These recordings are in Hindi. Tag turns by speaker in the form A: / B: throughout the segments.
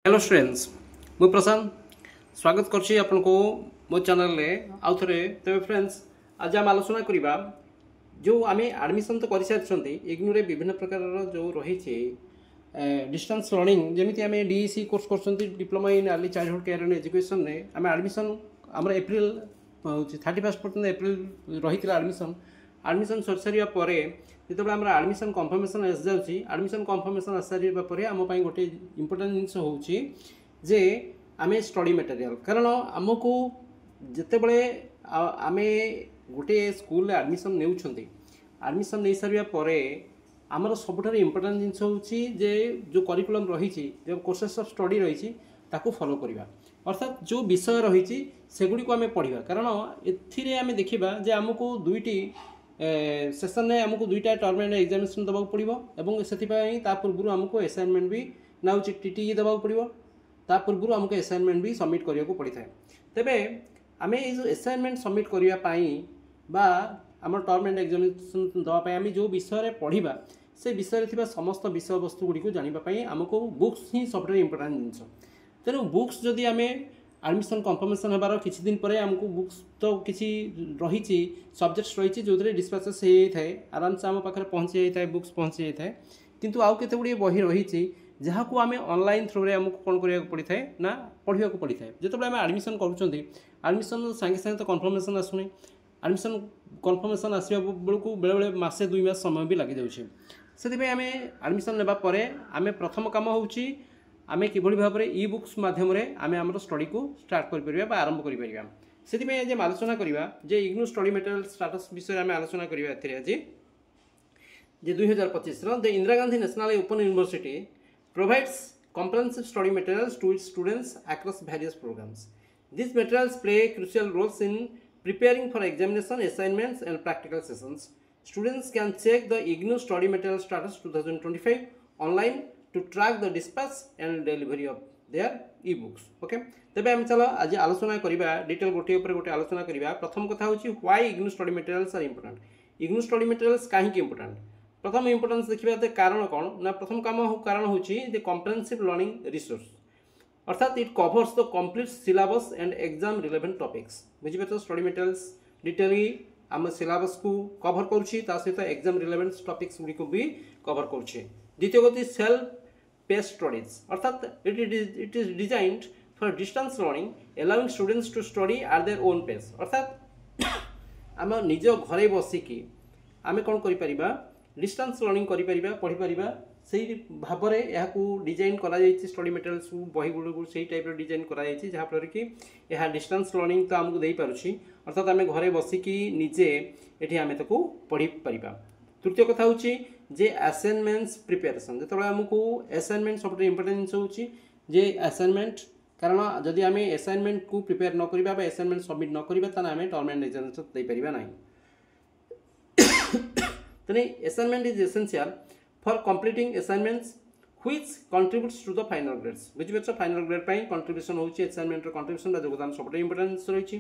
A: हेलो स्टूडेंट्स मु प्रशांत स्वागत करछि आपनको मो चैनल रे आउ थरे तबे फ्रेंड्स आज हम आलोचना करिबा जो आमे एडमिशन तो करि सारछंती इग्नू रे विभिन्न प्रकार जो रही छे डिस्टेंस लर्निंग जेमिति आमे डीईसी कोर्स करछंती diploma in early childhood care and education रे आमे एडमिशन हमर अप्रैल 31 पर्यंत अप्रैल रहितला एडमिशन सरसरिया परे जिते आम एडमिशन कन्फर्मेशन आस जाऊँगी एडमिशन कन्फर्मेशन आस सारा पर आम गोटे इम्पोर्टाट जिन हो जे आम स्टडी मटेरियल कारण आमको जिते आम गोटे स्कूल एडमिशन एडमिशन नहीं सारा पर आमर सबुठ इम्पोर्टाट जिन हो जो करिकुलम रही जो कोर्सेस ऑफ स्टडी रही फॉलो करवा अर्थात जो विषय रही सेगुड़ी आम पढ़ा कारण एम देखा जे आमको दुईटी सेसन में आमको दुईटा टर्म एंड एग्जामिनेशन देवाक पड़ो और से पूर्व आमको असाइनमेंट भी ना हो टीटी देवाक पड़ो पूर्व आमको असाइनमेंट भी सबमिट करने को पड़ता है तेबे आम ये असाइनमेंट सबमिट करने बा आम टर्म एंड एग्जामिनेशन देवाई आम जो विषय पढ़ा से विषय थी समस्त विषय वस्तु गुड़ी जानापी आमको बुक्स ही सब इम्पोर्टाट जिनस तेणु बुक्स जदि आम एडमिशन कन्फर्मेशन होबार किछि दिन परे हमको बुक्स तो किछि रही सब्जेक्ट्स रही जो डिस्पाचेस हो जाए आराम से आम पाखे पहुँची जाए बुक्स पहुँची जाए किंतु आउ केते गुडी बही रही जहाँ को आम ऑनलाइन थ्रू आमको कौन करा पड़ता है ना पढ़ा पड़ता है जो आम एडमिशन करुँच एडमिशन सांगे सांगे तो कन्फर्मेशन आसुनी एडमिशन कन्फर्मेशन आसवा बेलू बेले बेले मासे 2 मास समय भी लगी जाऊँगी से आम एडमिशन नेबापर आम प्रथम कम होची आमे किभली भाव में इ बुक्स माध्यम आमे आमर स्टडी को स्टार्ट कर आरंभ कर से आलोचना करवा जे इग्नू स्टडी मटेरियल स्टाटस विषय आम आलोचना करवा आज जे 2025 the Indira Gandhi national open university provides comprehensive study materials to its students across various programs. These materials play crucial roles in preparing for examination, assignments, and practical sessions. Students can check the IGNOU Study Material Status 2025 online to track the dispatch and delivery of their e-books. Okay, तबे हम चलो आज आलोचना करिबा डिटेल गोटे ऊपर गोटे आलोचना करिबा प्रथम कथा होची why IGNOU study materials are important IGNOU study materials काहे की इंपोर्टेंट प्रथम इंपोर्टेंस देखिबा ते कारण कोन ना प्रथम काम कारण होची द कॉम्प्रिहेंसिव लर्निंग रिसोर्स अर्थात it covers the complete syllabus and exam relevant topics बुझि पाछो स्टडी मटेरियल्स डिटेली हम सिलेबस को कवर करूची ता सहित एग्जाम रिलेवेंट टॉपिक्स गुडी को भी कवर करूची द्वितीय गति सेल्फ पेस स्टडीज अर्थात it is designed for distance learning allowing students to study at their own pace अर्थात आम निज घरे बसिकी आम कौन कर डिस्टेंस लर्निंग कर पढ़ी पारिबा सही भाव में यहाँ डिजाइन करा स्टडी मटेरियल्स बही गुड़ से टाइप डिजाइन करा जहाँफल कि यह डिस्टेंस लर्निंग तो आमको दे पारुछि अर्थात आम घरे बसिकी निजे ये आम ताको पढ़ी पारिबा तृतीय कथा होची जे असाइनमेंट्स प्रिपेरेसन जो आमको असाइनमेंट सब इम्पोर्टेंट जिन जे असाइनमेंट कारण जदि आम असाइनमेंट को प्रिपेयर न करिबा असाइनमेंट सबमिट न करिबा ताने आम टर्म एंड एग्जामिनेशन दे परिबा नाही तेने assignment is essential for completing assignments which contributes to the final grades बुझिपाछ फाइनल ग्रेड पई कंट्रीब्यूशन होची असाइनमेंट रो कंट्रीब्यूशन योगदान सब इम्पोर्टेंस रही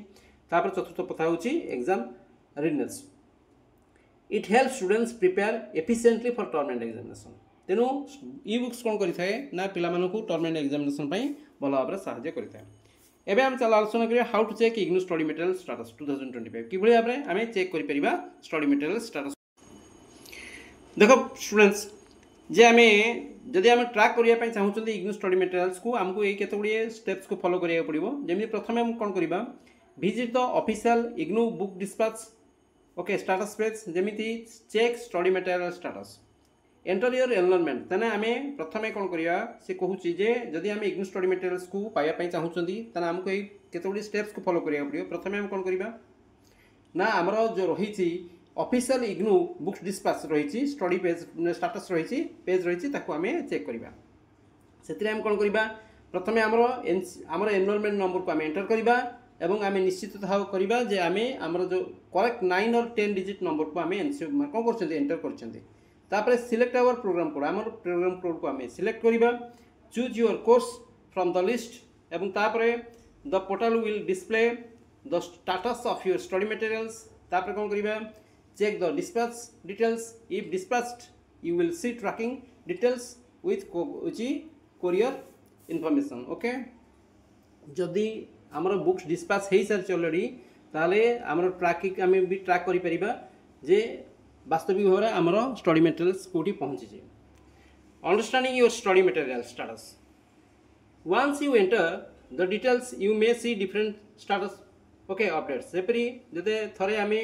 A: तापर चतुर्थ कथा होची exam readiness it help students prepare efficiently for term end examination तेणु इ बुक्स कौन करें ना पिलामानकु टर्म एंड एग्जामिनेशन भल भाव में साहाय्य करें एबे हम चल आलोचना करिया how to check IGNOU study material status 2025 कि भाव में आम चेक करिपरिबा स्टडी मटेरियल स्टेटस देखो स्टूडेंट्स जे आम जदि आम ट्रैक करने चाहूँ इग्नू स्टडी मटेरियल्स को आमको ये केते गुड़िए स्टेप्स को फॉलो करिया पड़िबो जेमि प्रथमे हम कौन करबा visit the official IGNOU book dispatch okay status page जेमिति check study material status enter your enrolment तेना आम प्रथमे कौन करिया से कहूची जे जदि आम इग्नू स्टडी मटेरियल्स को पाइबा चाहूँ तेना आमको ये केते गुड़िए स्टेप्स को फॉलो करिया पड़िबो प्रथमे हम कौन करबा ना आमर जो रही ऑफिशियल इग्नू बुक्स डिस्पैच रही स्टडी पेज स्टेटस रही पेज रही आम चेक करवा से आम कौन करवा प्रथमे आमर एनरोलमेंट नंबर को आम एंटर करवा एवं आम निश्चित करवा जे आम आमर जो करेक्ट 9 और 10 डिजिट नंबर को आम कौन कर एंटर कर सिलेक्ट आवर प्रोग्राम कोड आम प्रोग्राम कोड को आम सिलेक्ट करवा choose your course from the list एवं the portal will display the status of your study materials कौन करवा check the dispatch details if dispatched you will see tracking details with courier information okay जदि आमर बुक्स डिस्पाच हो सारी अलरेडी ताले आमर ट्रैकिंग आम भी ट्रैक करि परिबा जे वास्तविक भाव में आमर स्टडी मटेरियल्स कोठी पहुँची understanding your study material status once you enter the details you may see different status okay updates सेपरी जदे थरे आमे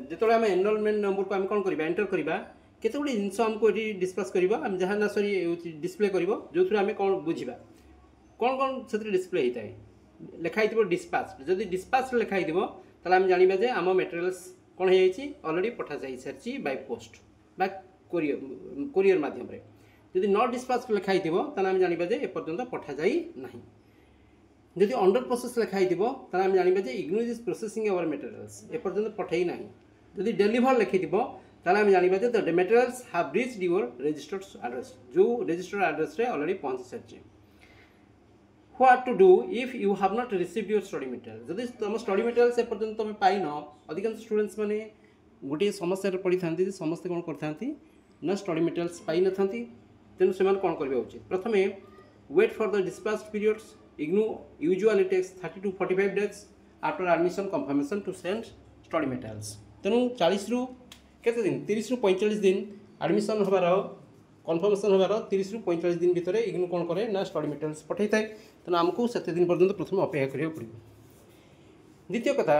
A: जेतोले आमे एनरोलमेंट नंबर को आमे कोन करबा एंटर करबा केते गुडी जिंस हमको एटी डिस्कस करबा आमे जहां ना सरी डिस्प्ले करबो जोथुर आमे कोन बुझिबा कोन कोन सेतरे डिस्प्ले हिताय लेखा हितबो डिस्पैच जदि डिस्पैच लेखा हितबो तले आमे जानिबा जे आम मटेरियल्स कोन हेछि ऑलरेडी पठा जाई सरछि बाय पोस्ट बा कोरियर माध्यम रे यदि नॉट डिस्पैच लिखाई ताले आम जानिबा जे एपर्यंत पठा जाई नाही यदि अंडर प्रोसेस लिखाई ताले आम जानिबा जे IGNOU is processing our materials एपर्यंत पठाई नाही यदि डिलीवर लिखि ताले आम जानिबा जे the materials have reached your registered address जो रजिस्टर्ड एड्रेस रे ऑलरेडी पहुंच सरछि what to do if you have not received your study material यदि तुम स्टडी मटेरियल्स एपर्यंत तुम पाइन अधिकांश स्टूडेंट्स माने गोटे समस्या पड़ी थांती समस्त कोन करथांती ना स्टडी मटेरियल्स पाई न थांती तेणु से कौन करवा उचित प्रथम wait for the dispatch periods IGNOU usually takes 30 to 45 days after admission confirmation to send study materials तेणु 40 रु केते दिन 30 रु 45 दिन एडमिशन होबार कंफर्मेशन होबार 30 रु 45 दिन भितर इग्नू कौन करे ना स्टडी मटेरियल्स पठाई थाए तेणु आमको सेते दिन पर्यंत प्रथम अपेक्षा करिया पड़िबो द्वितीय कथा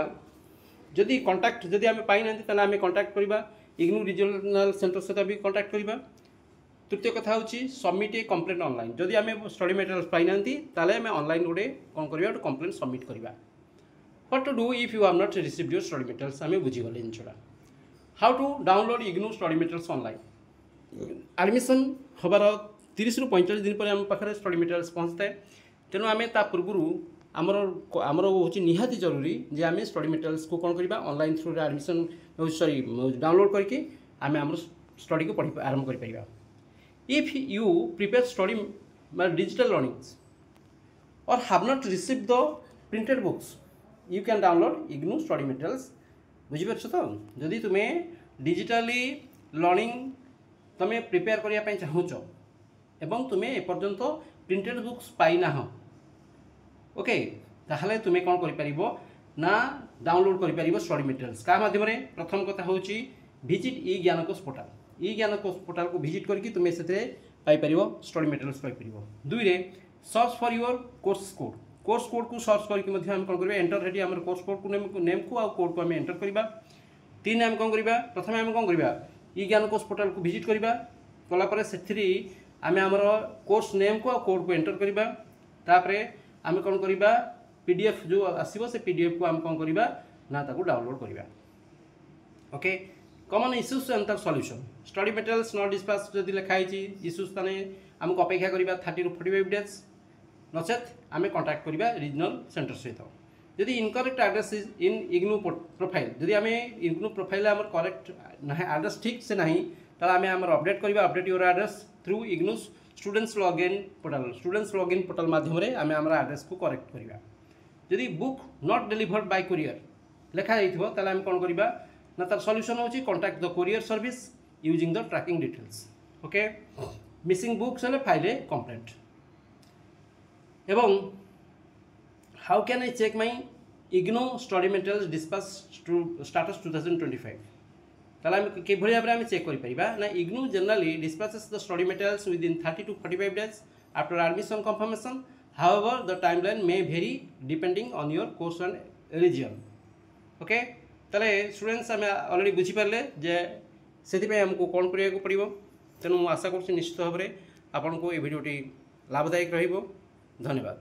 A: जदि कांटेक्ट जदि आमे पाई नांती ताना आमे कांटेक्ट करबा इग्नू रीजनल सेंटर सहित भी कांटेक्ट करबा तृतीय कथा हूँ सबमिट ए कंप्लेंट ऑनलाइन जदि आम स्टडी मटेरियल्स पाई नांती ताले आमे ऑनलाइन गोटे कौन करबा गोटे कंप्लेंट सबमिट करबा what to do if you have not received your study materials आमे बुझी गले जिनछड़ा how to download IGNOU study materials online admission होबार 30 रु 45 दिन पर आम पाखे स्टडी मटेरियल्स पहुँचता है तेणु आम ता पूर्व आमर आमर हूँ निहाती जरूरी जे आम स्टडी मटेरियल्स को कौन करबा online through admission sorry download करके आम आम स्टडी को पढ़ी आरंभ कर परिबा if you prepare study digital learnings or have not received the printed books you can download IGNOU study materials बुझी पारछ तो जदि तुमे डिजिटली लर्निंग तुमे प्रिपेयर करिया पई चाहूच एवं तुमे एपर्यंत प्रिंटेड बुक्स पाई ना हो ओके ताहले तुमे कोन करि परिबो ना डाउनलोड करि परिबो स्टडी मटेरियल्स का माध्यम रे प्रथम कथा होची विजिट ई ज्ञानकोश पोर्टल ई ज्ञानकोश पोर्टल को विजिट करके तुम से पाई स्टडी मटेरियल्स पाई दुई रे search for your course code को सर्च करके हम कौन कर एंटर हेटी आम कोर्स कोड को नेम को आ कोड को आम एंटर करवा तीन आम कौन करवा प्रथम आम कौन करवा ई ज्ञानकोश पोर्टल को विजिट करवा कलापर से आम आमर कोर्स नेम को आ कोड को एंटर करवा तापर आम कौन करवा पीडीएफ जो आसो से पीडीएफ को आम कौन करवा ना ताको डाउनलोड करवा ओके कॉमन इश्यूज एंड तार solution study materials not dispatch जदि लिखाई इश्यूज ताने आमको अपेक्षा करबा 30 to 45 days नचेत आम कांटेक्ट करबा रीजनल सेंटर सहित जदि incorrect address is in IGNOU profile जदि आम इग्नू प्रोफाइल आम करेक्ट ना एड्रेस ठीक से नहीं ताला आम आम अपडेट करबा update your address through IGNOU students login portal माध्यम रे आम आम एड्रेस को करेक्ट करबा जदि book not delivered by courier लिखा जाइथिबो ताला आम कोन करबा ना तार सॉल्यूशन होची contact the courier service using the tracking details okay missing books हेले फाइल ए कंप्लेंट एवं how can I check my IGNOU study materials dispatch status 2025 ताला हम के भली भाबरे हम चेक करि परिबा ना IGNOU generally dispatches the study materials within 30 to 45 days after admission confirmation however the timeline may vary depending on your course and region okay ताले स्टूडेंट्स आम अलरेडी बुझीपारे जे से आमको कौन करा पड़ो तेणु आशा कर निश्चित भाव में आपन को ये भिडियोटी लाभदायक रहिबो धन्यवाद।